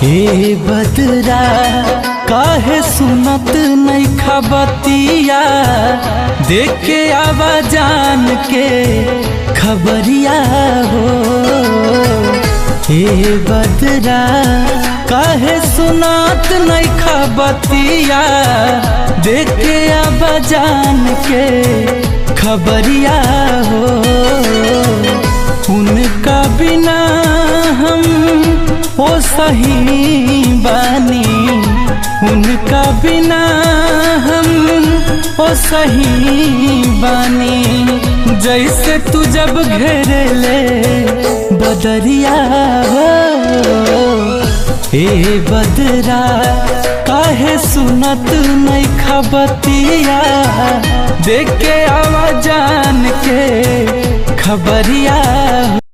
हे बदरा काहे सुनत नहीं खबतिया, देखे आवा जान के खबरिया हो। हे बदरा काहे सुनत नहीं खबतिया, देखे आवा जान के खबरिया हो। उनका बिना हम ओ सही बानी, उनका बिना हम ओ सही बानी। जैसे तू जब घेरे ले बदरिया हो। हे बदरा काहे सुनत नहीं खबतिया, देखे आवा जान के खबरिया।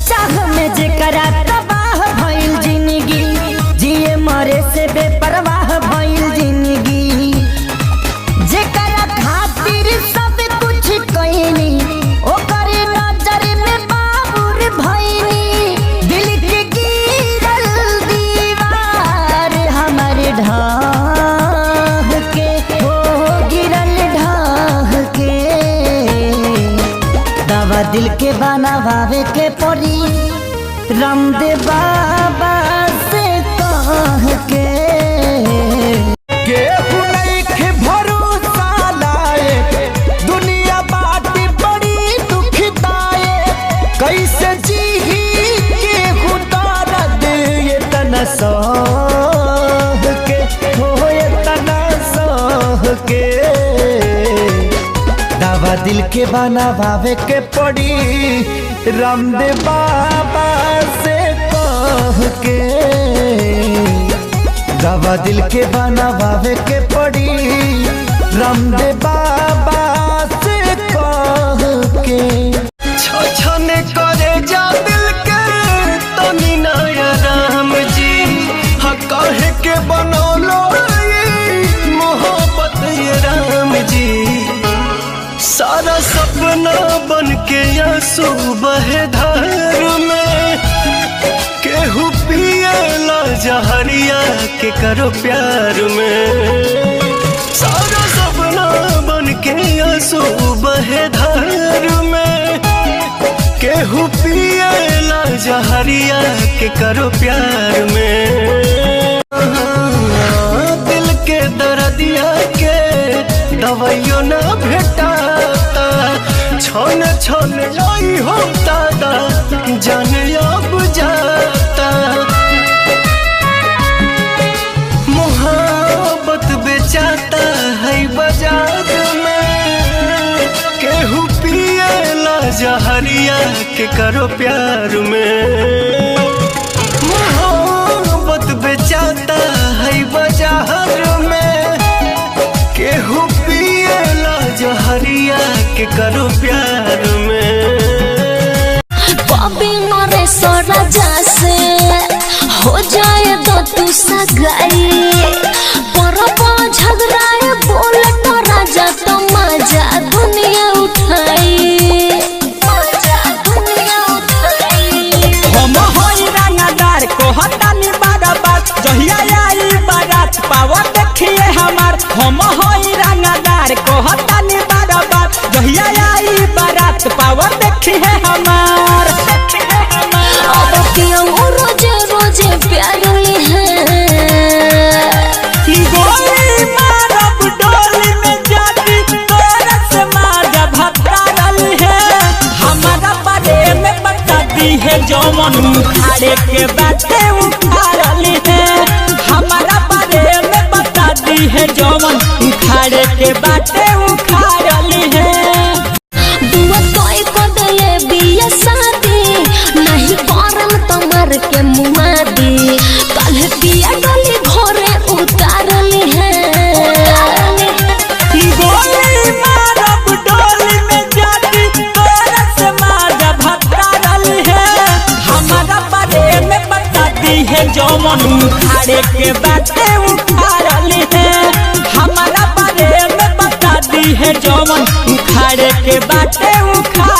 चाह में जेकरा तबाह भइल जिंदगी, जिए मरे से बेपरवाह भइल जिंदगी। जेकरा खातिर सब कुछ कइनी, ओकर नजर में बाबुर भइनी। दिल के गिरल दीवार हमर ढाह के, हो गिरल ढाह के। दवा दिल के बनावे के पड़ी, रामदेव बाबा से कह के। केहू नइखे भरोसा लायक, दुनिया बाटी बड़ी दुखदायक। कैसे जीही केहू दर्द ये तना सह के, हो ये तना सह के। दवा दिल के बनावे के पड़ी, रामदेव बाबा से कह के। दवा दिल के बनावे के पड़ी, रामदेव बाबा से कह के। छछने करे जा दिल के तनी नया राम जी, हा कहे के बनौलो मोहब्बत ये राम जी। सारा सपना बन के आंसू बहे धार में, केहू पिएला जहरिया के करो प्यार में। सारा सपना बन के आंसू बहे धार में, केहू पिएला जहरिया के करो प्यार में। दिल के दर्दिया के दवाइयों ना भेटाता, छन छन लाई होता दा जान अब जाता। मोहब्बत बेचाता है बाजार में, केहू पिएला जहरिया के करो प्यार में। मोहब्बत बेचाता है बाजार में, केहू पिएला जहरिया के करो प्यार में। बॉबी नरेश राजा से हो जाए तो तू सगाई, परबा झगड़ाए बोले तो राजा तो मजा दुनिया उठाई, मजा दुनिया उठाई। हम होई रंगदार को हटानी बारात, जहिया आई बारात पावर देखिए हमार। हम होई रंगदार को हटानी बारात, जहिया आई बारात पावर देखिए हमार। अब क्यों रोजे रोजे प्यार ली है, गोली मारब डोली में जाती, तोरे से माजा भत्तारली है। हमारा बारे में बता दी है, जौमन उखाड़े के बातें उखाड़ली है। हमारा बारे में बता दी है, जौमन उखाड़े के बातें उखाड़ली है। दुआ तोय को दले बिया शादी, नहीं करम तमर के मुमादी। कल पिया डोली घरे उतारली है, गोली मारब डोली में जाती, तोरे से माजा भत्तारली है। हमारा बारे में बता दी है, जौमन उखाड़े के बातें उखाड़ली है। हमारा बारे में बता दी है, जौमन उखाड़े के बातें उखाड़